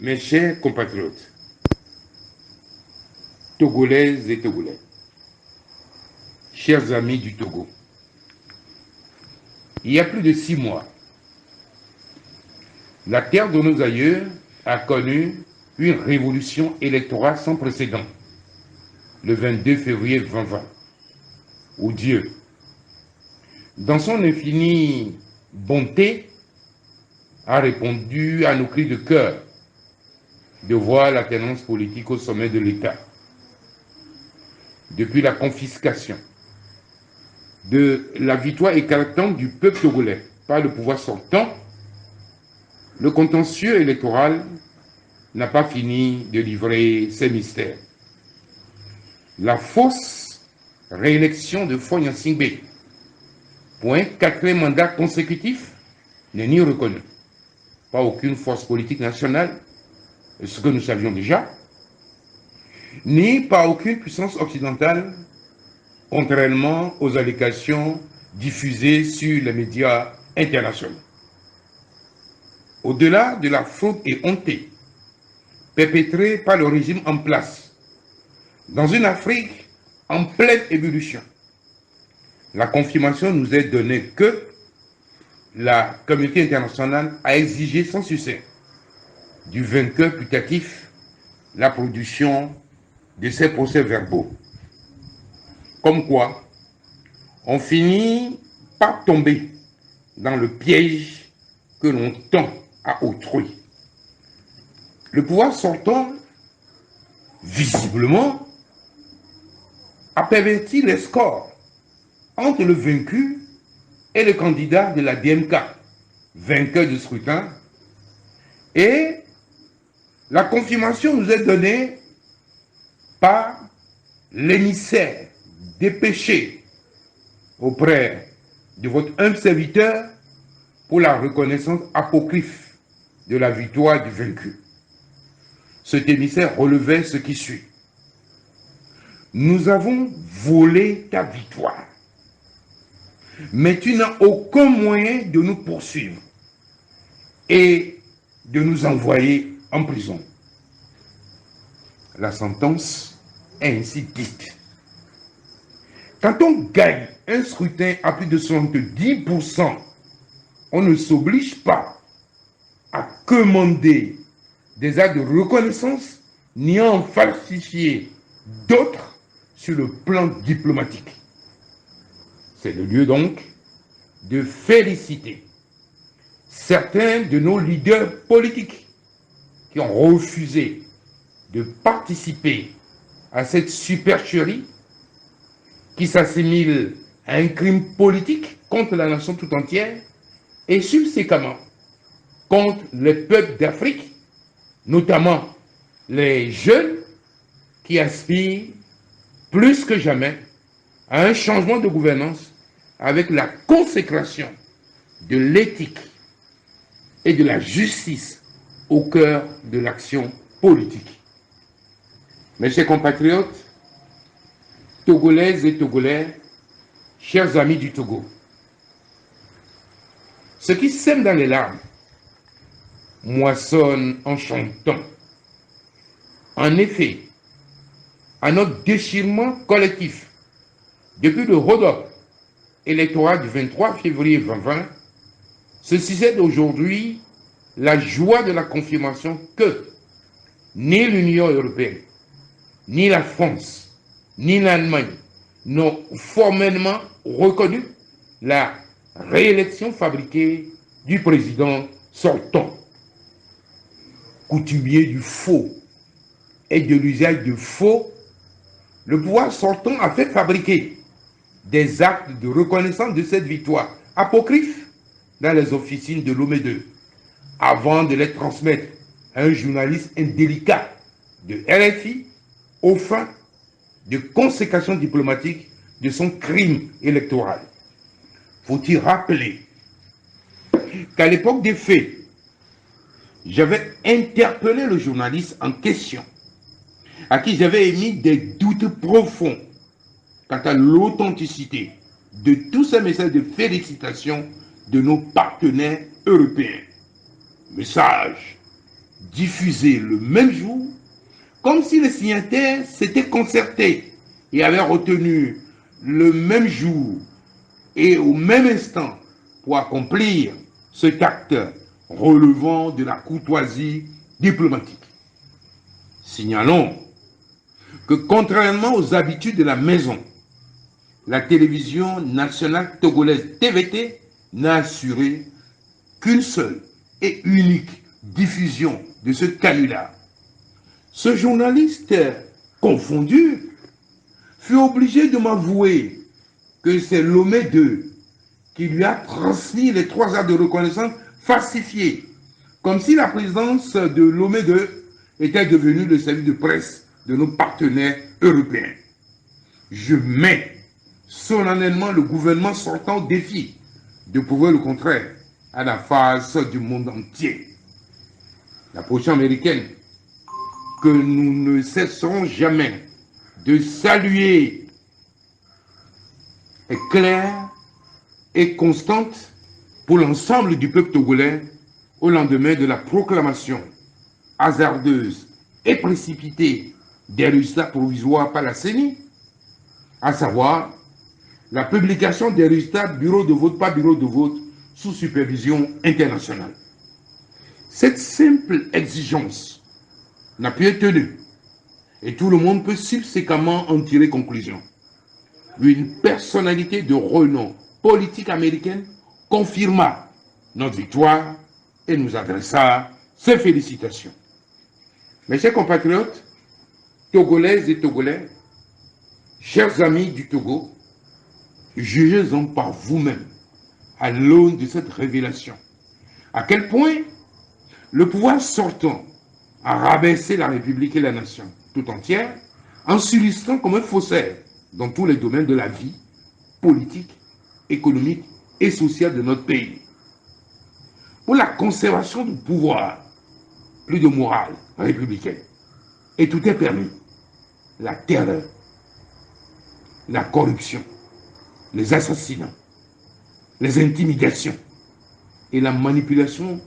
Mes chers compatriotes, Togolaises et Togolais, chers amis du Togo, il y a plus de 6 mois, la terre de nos aïeux a connu une révolution électorale sans précédent, le 22 février 2020, où Dieu, dans son infinie bonté, a répondu à nos cris de cœur de voir la tenance politique au sommet de l'État. Depuis la confiscation de la victoire éclatante du peuple togolais par le pouvoir sortant, le contentieux électoral n'a pas fini de livrer ses mystères. La fausse réélection de Faure Gnassingbé pour un 4e mandat consécutif n'est ni reconnu par aucune force politique nationale, ce que nous savions déjà, ni par aucune puissance occidentale, contrairement aux allégations diffusées sur les médias internationaux. Au-delà de la fraude et hontée perpétrée par le régime en place, dans une Afrique en pleine ébullition, la confirmation nous est donnée que la communauté internationale a exigé sans succès du vainqueur putatif la production de ces procès-verbaux. Comme quoi, on finit par tomber dans le piège que l'on tend à autrui. Le pouvoir sortant, visiblement, a perverti les scores entre le vaincu et le candidat de la DMK, vainqueur du scrutin, et la confirmation nous est donnée par l'émissaire dépêché auprès de votre humble serviteur pour la reconnaissance apocryphe de la victoire du vaincu. Cet émissaire relevait ce qui suit. Nous avons volé ta victoire, mais tu n'as aucun moyen de nous poursuivre et de nous envoyer en prison. La sentence est ainsi dite. Quand on gagne un scrutin à plus de 70%, on ne s'oblige pas à commander des actes de reconnaissance ni à en falsifier d'autres sur le plan diplomatique. C'est le lieu donc de féliciter certains de nos leaders politiques qui ont refusé de participer à cette supercherie qui s'assimile à un crime politique contre la nation tout entière et subséquemment contre les peuples d'Afrique, notamment les jeunes qui aspirent plus que jamais à un changement de gouvernance avec la consécration de l'éthique et de la justice au cœur de l'action politique. Mes chers compatriotes, Togolaises et Togolais, chers amis du Togo, ce qui sème dans les larmes moissonne en chantant. En effet, à notre déchirement collectif, depuis le hold-up électoral du 23 février 2020, se succède aujourd'hui la joie de la confirmation que ni l'Union européenne, ni la France, ni l'Allemagne, n'ont formellement reconnu la réélection fabriquée du président sortant. Coutumier du faux et de l'usage de faux, le pouvoir sortant a fait fabriquer des actes de reconnaissance de cette victoire apocryphe dans les officines de Lomé II avant de les transmettre à un journaliste indélicat de RFI aux fins de consécration diplomatique de son crime électoral. Faut-il rappeler qu'à l'époque des faits, j'avais interpellé le journaliste en question, à qui j'avais émis des doutes profonds quant à l'authenticité de tous ces messages de félicitations de nos partenaires européens. Messages diffusés le même jour, comme si les signataires s'étaient concertés et avaient retenu le même jour et au même instant pour accomplir cet acte relevant de la courtoisie diplomatique. Signalons que contrairement aux habitudes de la maison, la télévision nationale togolaise TVT n'a assuré qu'une seule et unique diffusion de ce canular. Ce journaliste confondu fut obligé de m'avouer que c'est Lomé II qui lui a transmis les 3 actes de reconnaissance falsifiés, comme si la présidence de Lomé II était devenue le service de presse de nos partenaires européens. Je mets solennellement le gouvernement sortant au défi de prouver le contraire à la face du monde entier. La position américaine que nous ne cesserons jamais de saluer est claire et constante pour l'ensemble du peuple togolais au lendemain de la proclamation hasardeuse et précipitée des résultats provisoires par la CENI, à savoir la publication des résultats bureau de vote par bureau de vote sous supervision internationale. Cette simple exigence n'a pu être tenue et tout le monde peut subséquemment en tirer conclusion. Une personnalité de renom politique américaine confirma notre victoire et nous adressa ses félicitations. Mes chers compatriotes, Togolaises et Togolais, chers amis du Togo, jugez-en par vous-même, à l'aune de cette révélation, à quel point le pouvoir sortant a rabaissé la République et la nation tout entière en s'illustrant comme un faussaire dans tous les domaines de la vie politique, économique et sociale de notre pays. Pour la conservation du pouvoir, plus de morale républicaine. Et tout est permis. La terreur, la corruption, les assassinats, les intimidations et la manipulation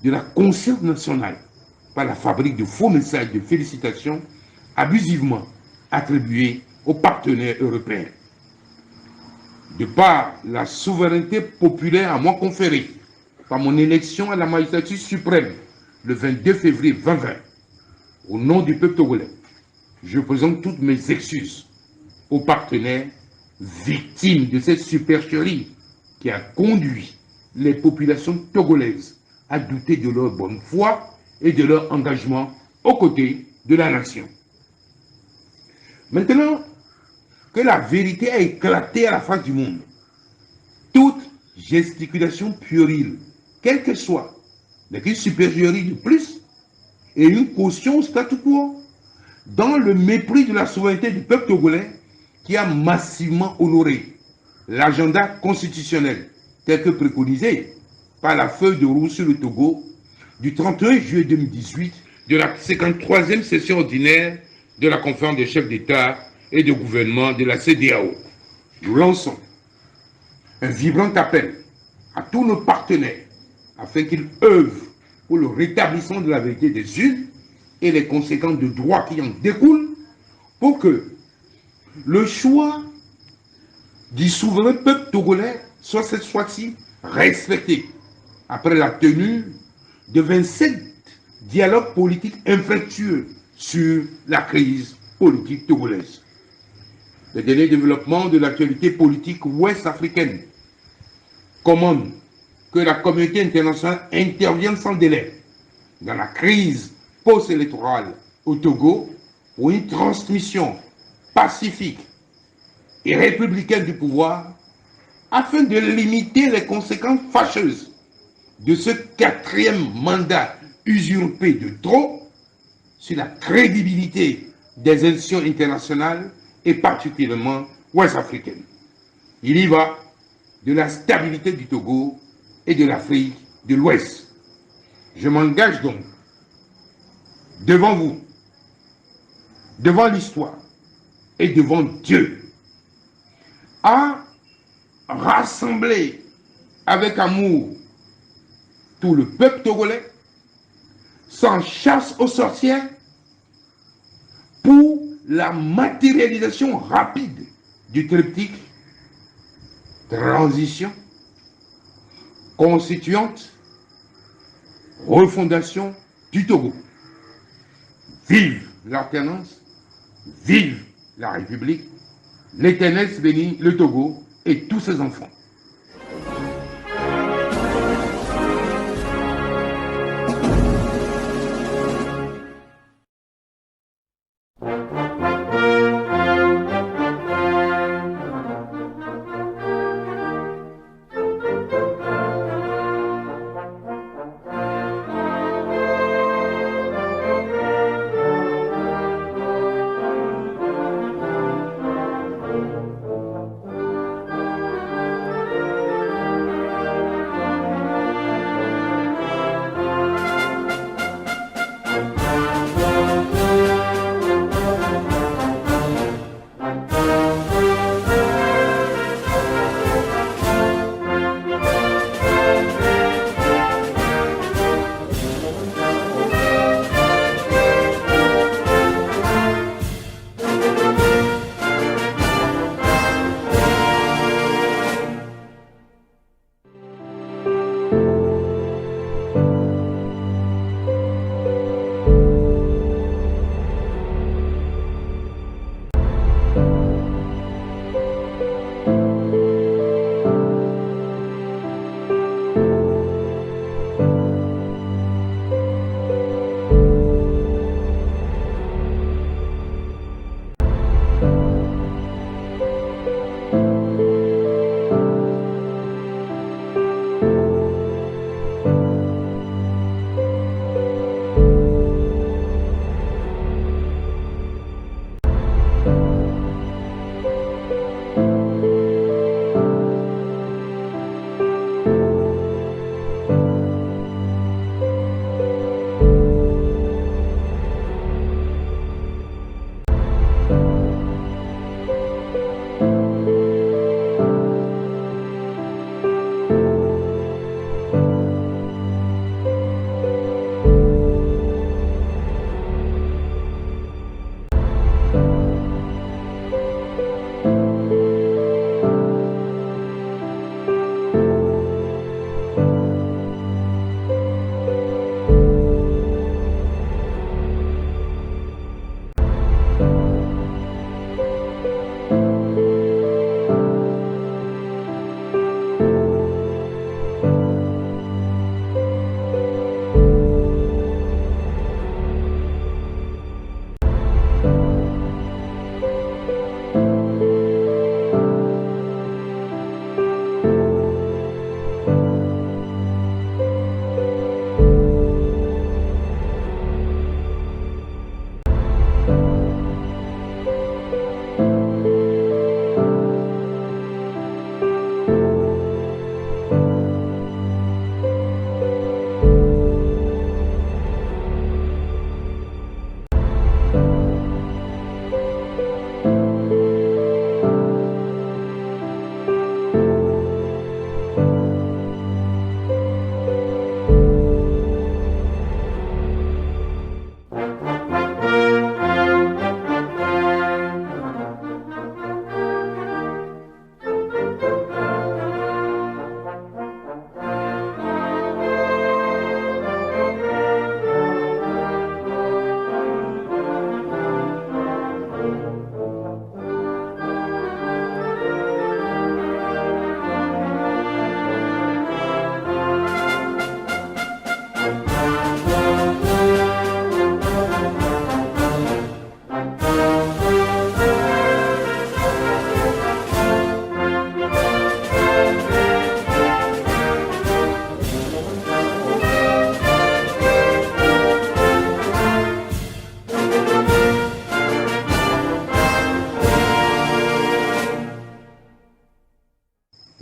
de la conscience nationale par la fabrique de faux messages de félicitations abusivement attribués aux partenaires européens. De par la souveraineté populaire à moi conférée par mon élection à la magistrature suprême le 22 février 2020, au nom du peuple togolais, je présente toutes mes excuses aux partenaires victimes de cette supercherie qui a conduit les populations togolaises à douter de leur bonne foi et de leur engagement aux côtés de la nation. Maintenant que la vérité a éclaté à la face du monde, toute gesticulation puérile, quelle que soit, n'est qu'une supérieurité de plus et une caution au statu quo, dans le mépris de la souveraineté du peuple togolais qui a massivement honoré l'agenda constitutionnel tel que préconisé par la feuille de route sur le Togo du 31 juillet 2018 de la 53e session ordinaire de la conférence des chefs d'État et de gouvernement de la CEDEAO. Nous lançons un vibrant appel à tous nos partenaires afin qu'ils œuvrent pour le rétablissement de la vérité des urnes et les conséquences de droit qui en découlent pour que le choix du souverain peuple togolais soit cette fois-ci respecté après la tenue de 27 dialogues politiques infructueux sur la crise politique togolaise. Les derniers développements de l'actualité politique ouest-africaine commandent que la communauté internationale intervienne sans délai dans la crise post-électorale au Togo pour une transmission pacifique et républicaine du pouvoir afin de limiter les conséquences fâcheuses de ce quatrième mandat usurpé de trop sur la crédibilité des institutions internationales et particulièrement ouest-africaines. Il y va de la stabilité du Togo et de l'Afrique de l'Ouest. Je m'engage donc devant vous, devant l'histoire et devant Dieu à rassembler avec amour tout le peuple togolais sans chasse aux sorcières pour la matérialisation rapide du triptyque transition, constituante, refondation du Togo. Vive l'alternance, vive la République, l'Éternel bénit le Togo et tous ses enfants.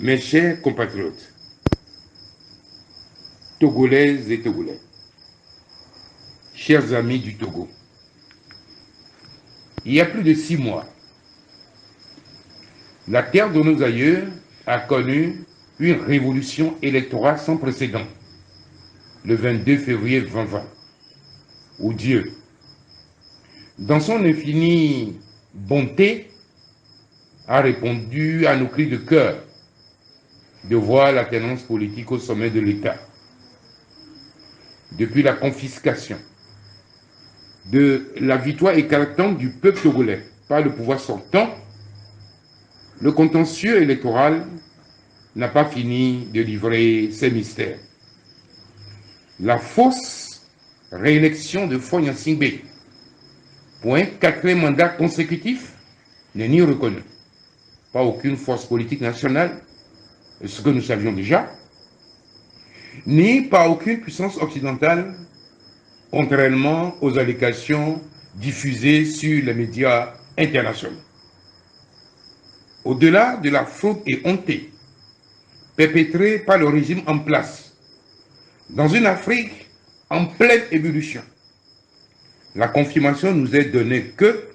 Mes chers compatriotes, Togolaises et Togolais, chers amis du Togo, il y a plus de 6 mois, la terre de nos aïeux a connu une révolution électorale sans précédent, le 22 février 2020, où Dieu, dans son infinie bonté, a répondu à nos cris de cœur de voir la tenance politique au sommet de l'État. Depuis la confiscation de la victoire éclatante du peuple togolais par le pouvoir sortant, le contentieux électoral n'a pas fini de livrer ses mystères. La fausse réélection de Faure Gnassingbé pour un 4e mandat consécutif n'est ni reconnu par aucune force politique nationale, ce que nous savions déjà, ni par aucune puissance occidentale, contrairement aux allégations diffusées sur les médias internationaux. Au-delà de la fraude et hontée perpétrée par le régime en place, dans une Afrique en pleine ébullition, la confirmation nous est donnée que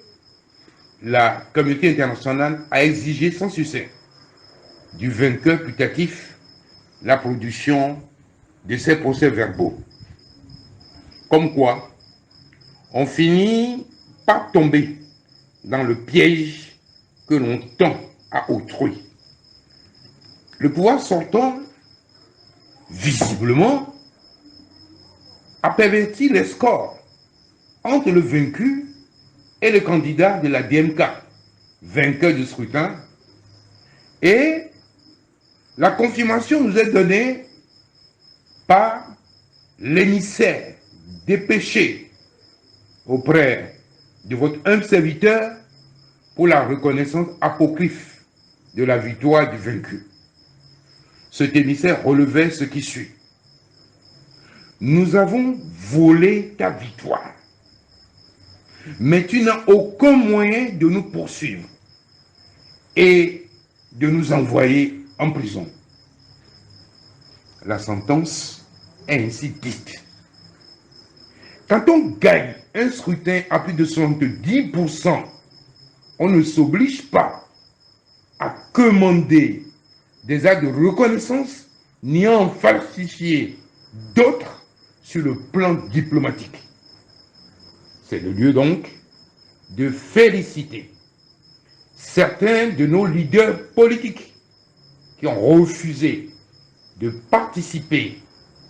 la communauté internationale a exigé sans succès du vainqueur putatif la production de ces procès-verbaux. Comme quoi, on finit par tomber dans le piège que l'on tend à autrui. Le pouvoir sortant, visiblement, a perverti les scores entre le vaincu et le candidat de la DMK, vainqueur du scrutin, et la confirmation nous est donnée par l'émissaire dépêché auprès de votre humble serviteur pour la reconnaissance apocryphe de la victoire du vaincu. Cet émissaire relevait ce qui suit. Nous avons volé ta victoire, mais tu n'as aucun moyen de nous poursuivre et de nous envoyer en prison. La sentence est ainsi dite. Quand on gagne un scrutin à plus de 70%, on ne s'oblige pas à commander des actes de reconnaissance ni à en falsifier d'autres sur le plan diplomatique. C'est le lieu donc de féliciter certains de nos leaders politiques qui ont refusé de participer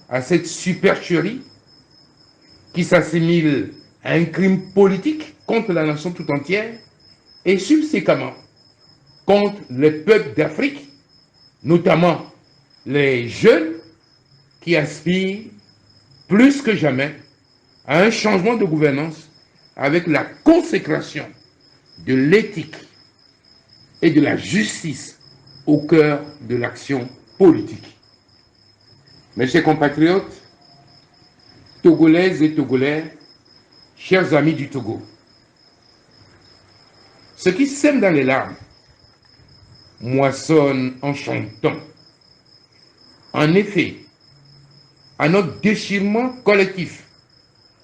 à cette supercherie qui s'assimile à un crime politique contre la nation tout entière et subséquemment contre les peuples d'Afrique, notamment les jeunes qui aspirent plus que jamais à un changement de gouvernance avec la consécration de l'éthique et de la justice au cœur de l'action politique. Mes chers compatriotes, Togolaises et Togolais, chers amis du Togo, ce qui sème dans les larmes moissonne en chantant. En effet, à notre déchirement collectif,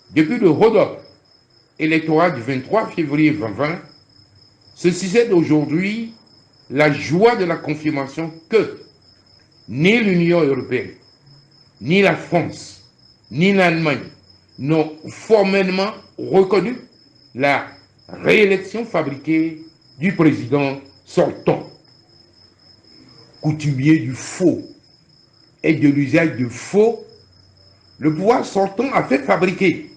depuis le hold-up électoral du 23 février 2020, se succède aujourd'hui la joie de la confirmation que ni l'Union européenne, ni la France, ni l'Allemagne n'ont formellement reconnu la réélection fabriquée du président sortant. Coutumier du faux et de l'usage de faux, le pouvoir sortant a fait fabriquer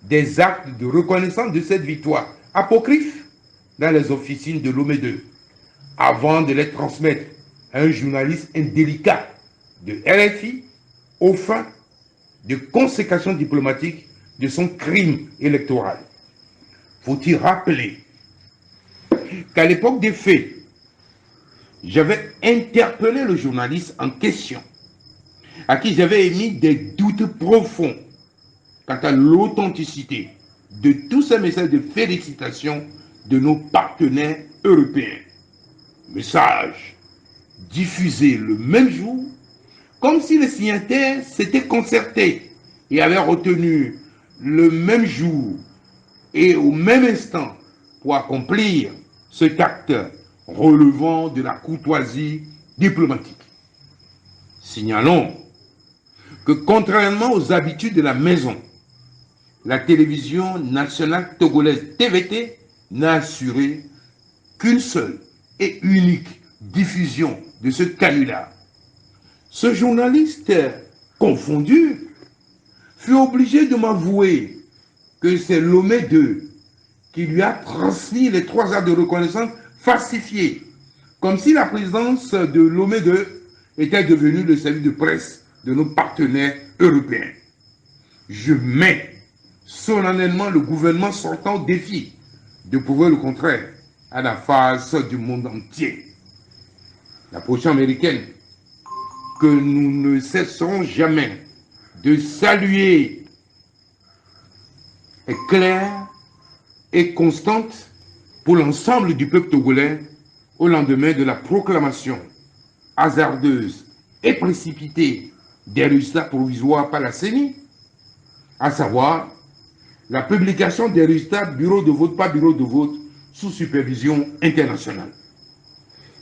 des actes de reconnaissance de cette victoire apocryphe dans les officines de Lomé2 avant de les transmettre à un journaliste indélicat de RFI aux fins de consécration diplomatique de son crime électoral. Faut-il rappeler qu'à l'époque des faits, j'avais interpellé le journaliste en question, à qui j'avais émis des doutes profonds quant à l'authenticité de tous ces messages de félicitations de nos partenaires européens. Messages diffusé le même jour, comme si les signataires s'étaient concertés et avaient retenu le même jour et au même instant pour accomplir cet acte relevant de la courtoisie diplomatique. Signalons que contrairement aux habitudes de la maison, la télévision nationale togolaise TVT n'a assuré qu'une seule et unique diffusion de ce canular. Ce journaliste confondu fut obligé de m'avouer que c'est Lomé II qui lui a transmis les 3 actes de reconnaissance falsifiés, comme si la présidence de Lomé II était devenue le service de presse de nos partenaires européens. Je mets solennellement le gouvernement sortant au défi de prouver le contraire à la face du monde entier. La position américaine que nous ne cesserons jamais de saluer est claire et constante pour l'ensemble du peuple togolais au lendemain de la proclamation hasardeuse et précipitée des résultats provisoires par la CENI, à savoir la publication des résultats bureau de vote par bureau de vote sous supervision internationale.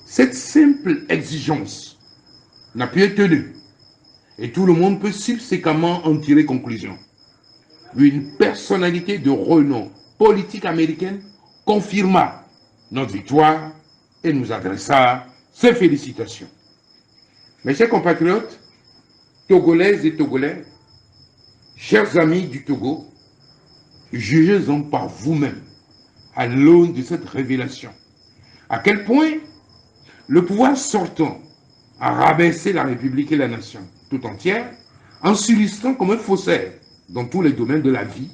Cette simple exigence n'a pu être tenue et tout le monde peut subséquemment en tirer conclusion. Une personnalité de renom politique américaine confirma notre victoire et nous adressa ses félicitations. Mes chers compatriotes, Togolaises et Togolais, chers amis du Togo, jugez-en par vous-même, à l'aune de cette révélation, à quel point le pouvoir sortant a rabaissé la République et la nation tout entière en s'illustrant comme un faussaire dans tous les domaines de la vie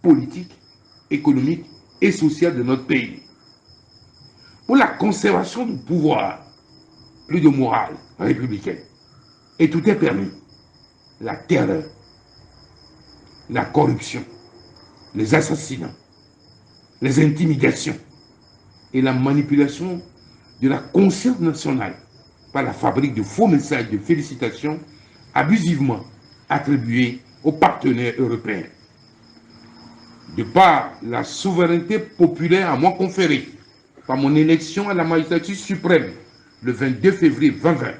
politique, économique et sociale de notre pays. Pour la conservation du pouvoir, plus de morale républicaine. Et tout est permis. La terreur, la corruption, les assassinats, les intimidations et la manipulation de la conscience nationale par la fabrique de faux messages de félicitations abusivement attribués aux partenaires européens. De par la souveraineté populaire à moi conférée par mon élection à la magistrature suprême le 22 février 2020,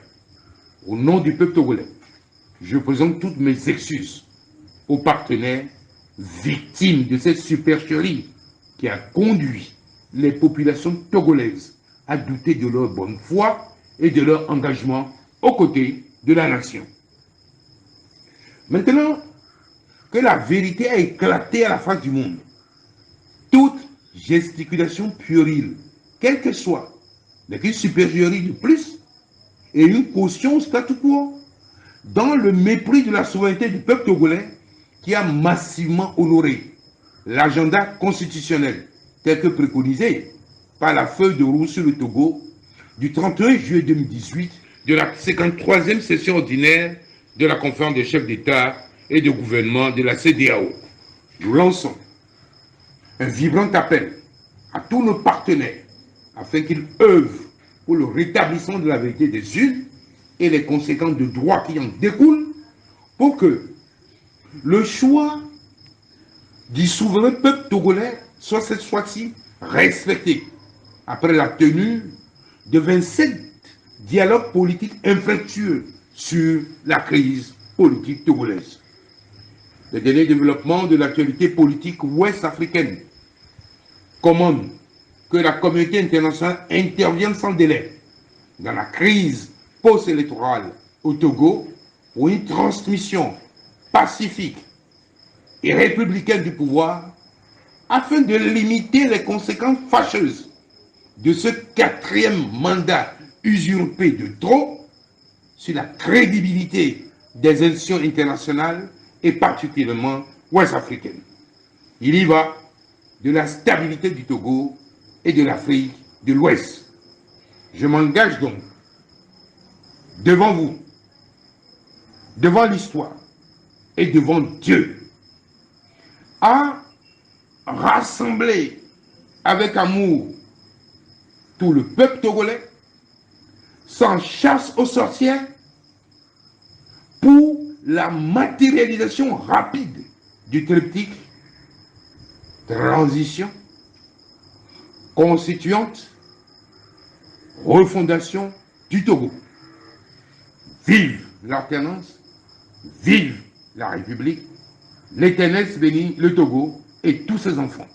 au nom du peuple togolais, je présente toutes mes excuses aux partenaires victimes de cette supercherie qui a conduit les populations togolaises à douter de leur bonne foi et de leur engagement aux côtés de la nation. Maintenant que la vérité a éclaté à la face du monde, toute gesticulation puérile, quelle que soit, n'est qu'une supérieurité de plus et une caution au statu quo, dans le mépris de la souveraineté du peuple togolais qui a massivement honoré l'agenda constitutionnel tel que préconisé par la feuille de route sur le Togo du 31 juillet 2018 de la 53e session ordinaire de la conférence des chefs d'État et de gouvernement de la CEDEAO. Nous lançons un vibrant appel à tous nos partenaires afin qu'ils œuvrent pour le rétablissement de la vérité des urnes et les conséquences de droit qui en découlent pour que le choix du souverain peuple togolais soit cette fois-ci respecté après la tenue de 27 dialogues politiques infructueux sur la crise politique togolaise. Les derniers développements de l'actualité politique ouest-africaine commandent que la communauté internationale intervienne sans délai dans la crise post-électorale au Togo pour une transmission pacifique et républicaine du pouvoir afin de limiter les conséquences fâcheuses de ce 4e mandat usurpé de trop sur la crédibilité des institutions internationales et particulièrement ouest-africaines. Il y va de la stabilité du Togo et de l'Afrique de l'Ouest. Je m'engage donc devant vous, devant l'histoire et devant Dieu à rassembler avec amour tout le peuple togolais, sans chasse aux sorcières, pour la matérialisation rapide du triptyque transition, constituante, refondation du Togo. Vive l'alternance, vive la République, l'Éternel bénit le Togo et tous ses enfants.